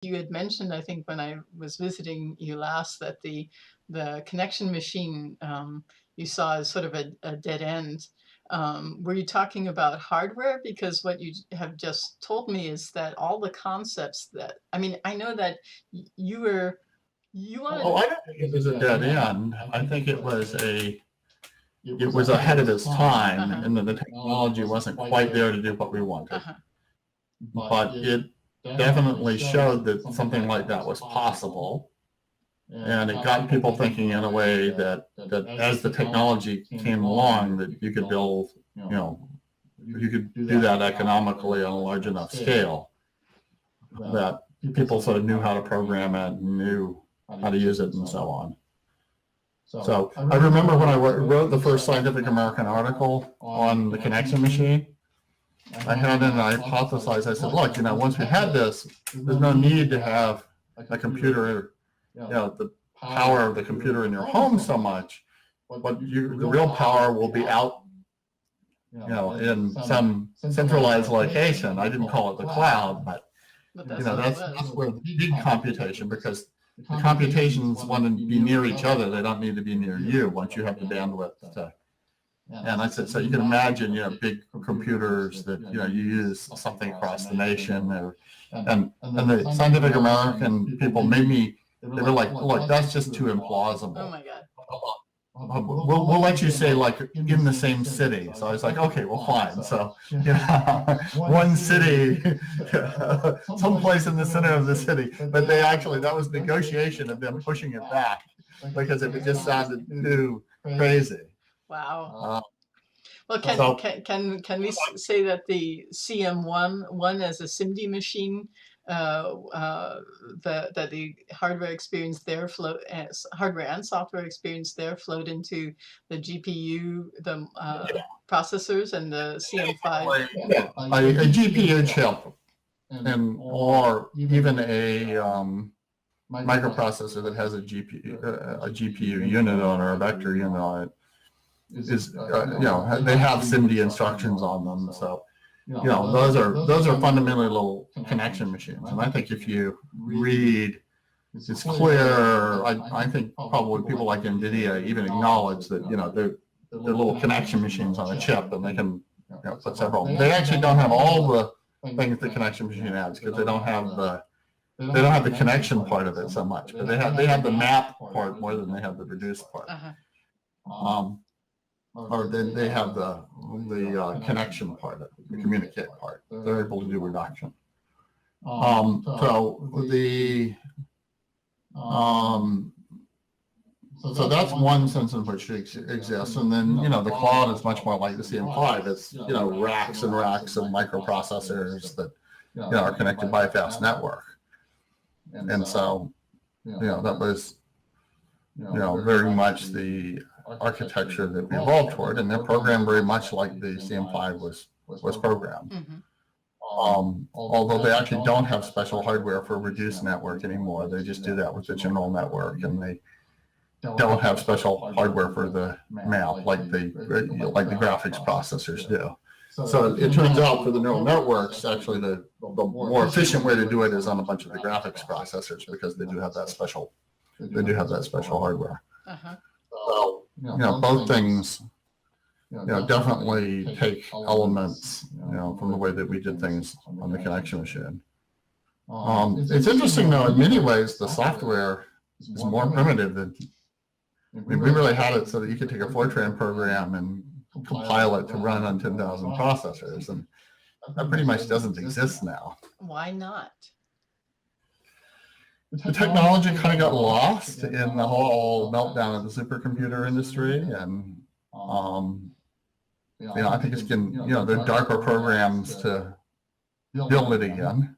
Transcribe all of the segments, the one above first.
you had mentioned, I think, when I was visiting you last, that the connection machine you saw as sort of a dead end. Were you talking about hardware? Because what you have just told me is that all the concepts that, I mean, I know that you wanted. Oh, I don't think it was a dead end. I think it was ahead of its time, and then the technology wasn't quite there to do what we wanted. But it definitely showed that something like that was possible, and it got people thinking in a way that as the technology came along, that you could build, you could do that economically on a large enough scale that people sort of knew how to program it and knew how to use it and so on. So I remember when I wrote the first Scientific American article on the connection machine, I had in an hypothesized, I said, look, once we had this, there's no need to have a computer, the power of the computer in your home so much, but the real power will be out, in some centralized location. I didn't call it the cloud, but that's where the big computation, because the computations want to be near each other. They don't need to be near you once you have the bandwidth to. And I said, so you can imagine, big computers that, you use something across the nation. And the Scientific American people they were like, look, that's just too implausible. Oh my God. We'll let you say like in the same city. So I was like, okay, well, fine. So, one city, someplace in the center of the city. But that was negotiation of them pushing it back because it just sounded too crazy. Wow. Well, can we say that the CM1 as a SIMD machine, that the hardware experience there hardware and software experience there flowed into the GPU, the processors, and the CM5? A GPU chip, or even a microprocessor that has a GPU unit on, or a vector unit on it, is they have SIMD instructions on them. So those are fundamentally little connection machines. And I think if you read, it's clear. I think probably people like NVIDIA even acknowledge that they're little connection machines on a chip, and they can put several. They actually don't have all the things the connection machine adds, because they don't have the connection part of it so much, but they have the map part more than they have the reduce part. Or then they have the connection part, the communicate part. They're able to do reduction. So that's one sense in which it exists. And then, the cloud is much more like the CM5. It's, racks and racks of microprocessors that, are connected by a fast network. And so, that was, very much the architecture that we evolved toward, and they're programmed very much like the CM5 was programmed. Although they actually don't have special hardware for reduced network anymore. They just do that with the general network, and they don't have special hardware for the map like the graphics processors do. So it turns out for the neural networks, actually the more efficient way to do it is on a bunch of the graphics processors, because they do have that special hardware. So both things definitely take elements from the way that we did things on the connection machine. It's interesting though, in many ways the software is more primitive than, we really had it so that you could take a Fortran program and compile it to run on 10,000 processors, and that pretty much doesn't exist now. Why not? The technology kind of got lost in the whole meltdown of the supercomputer industry, and I think it's been, there are darker programs to build it again.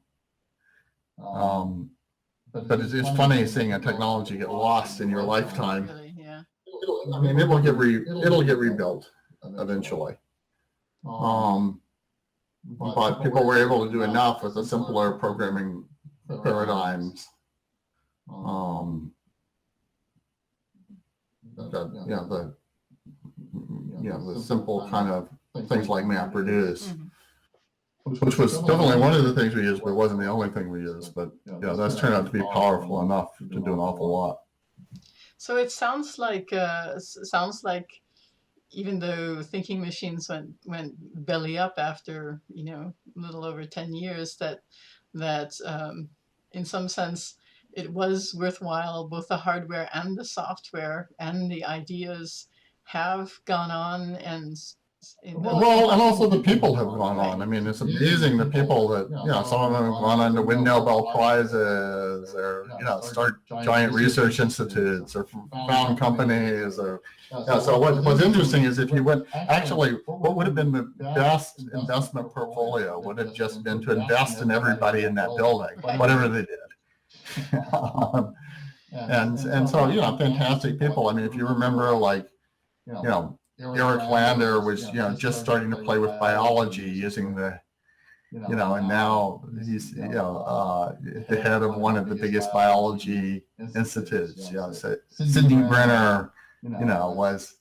But it's funny seeing a technology get lost in your lifetime. Really, yeah. I mean, it'll get rebuilt eventually. But people were able to do enough with the simpler programming paradigms. The simple kind of things like MapReduce. which was definitely one of the things we used, but it wasn't the only thing we used. But yeah, that's turned out to be powerful enough to do an awful lot. So it sounds like even though thinking machines went belly up after a little over 10 years, that in some sense it was worthwhile. Both the hardware and the software and the ideas have gone on, and well, and also the people have gone on. I mean, it's amazing the people that, some of them have gone on to win Nobel Prizes, or, start giant research institutes, or found companies, or, so what's interesting is if you went, actually, what would have been the best investment portfolio would have just been to invest in everybody in that building, whatever they did. And so, fantastic people. I mean, if you remember, like, Eric Lander was, just starting to play with biology using the, and now he's, the head of one of the biggest biology institutes. So Sidney Brenner, was,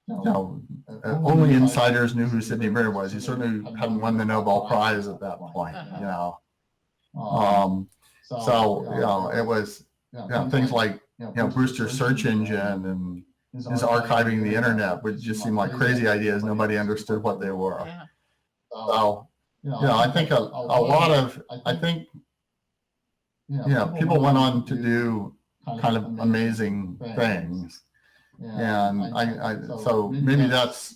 only insiders knew who Sidney Brenner was. He certainly hadn't won the Nobel Prize at that point, So, it was, things like, Brewster search engine and his archiving the internet would just seem like crazy ideas. Nobody understood what they were. Yeah. So, I think a lot of, people went on to do kind of amazing things. And so maybe that's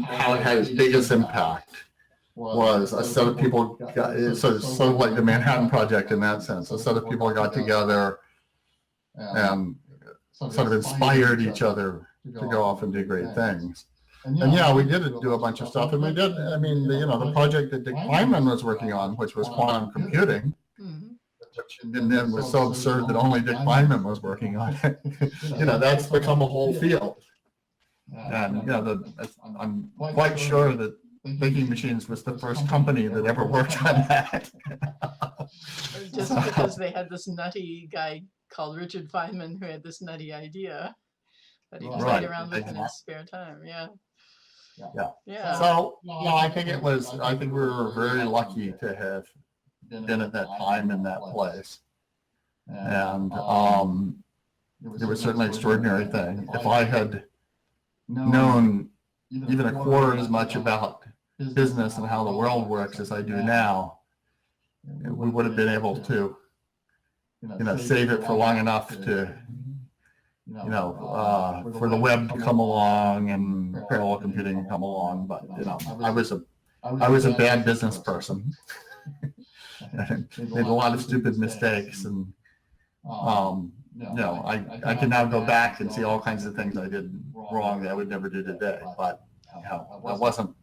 how it had its biggest impact, was a set of people sort of like the Manhattan Project in that sense. A set of people got together and sort of inspired each other to go off and do great things. And we did do a bunch of stuff, and we did, I mean, the project that Dick Feynman was working on, which was quantum computing, which and then was so absurd that only Dick Feynman was working on it. That's become a whole field. And, I'm quite sure that Thinking Machines was the first company that ever worked on that. Just because they had this nutty guy called Richard Feynman who had this nutty idea that he played around with in his spare time. Yeah. So, I think we were very lucky to have been at that time in that place. And it was certainly an extraordinary thing. If I had known even a quarter as much about business and how the world works as I do now, we would have been able to save it for long enough to, for the web to come along and parallel computing to come along. But, I was a bad business person. Made a lot of stupid mistakes, and, I can now go back and see all kinds of things I did wrong that I would never do today. But, it wasn't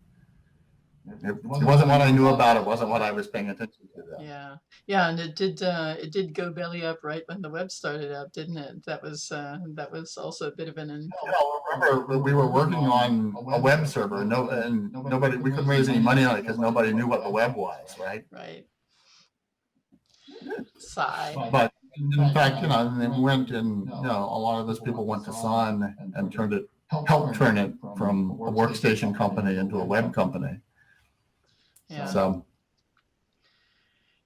what I knew about. It wasn't what I was paying attention to then. Yeah, and it did go belly up right when the web started up, didn't it? That was also a bit of an. Remember, we were working on a web server, and nobody, we couldn't raise any money on it because nobody knew what the web was, right? Right. Sigh. But in fact, and they went, and a lot of those people went to Sun and helped turn it from a workstation company into a web company. Yeah. So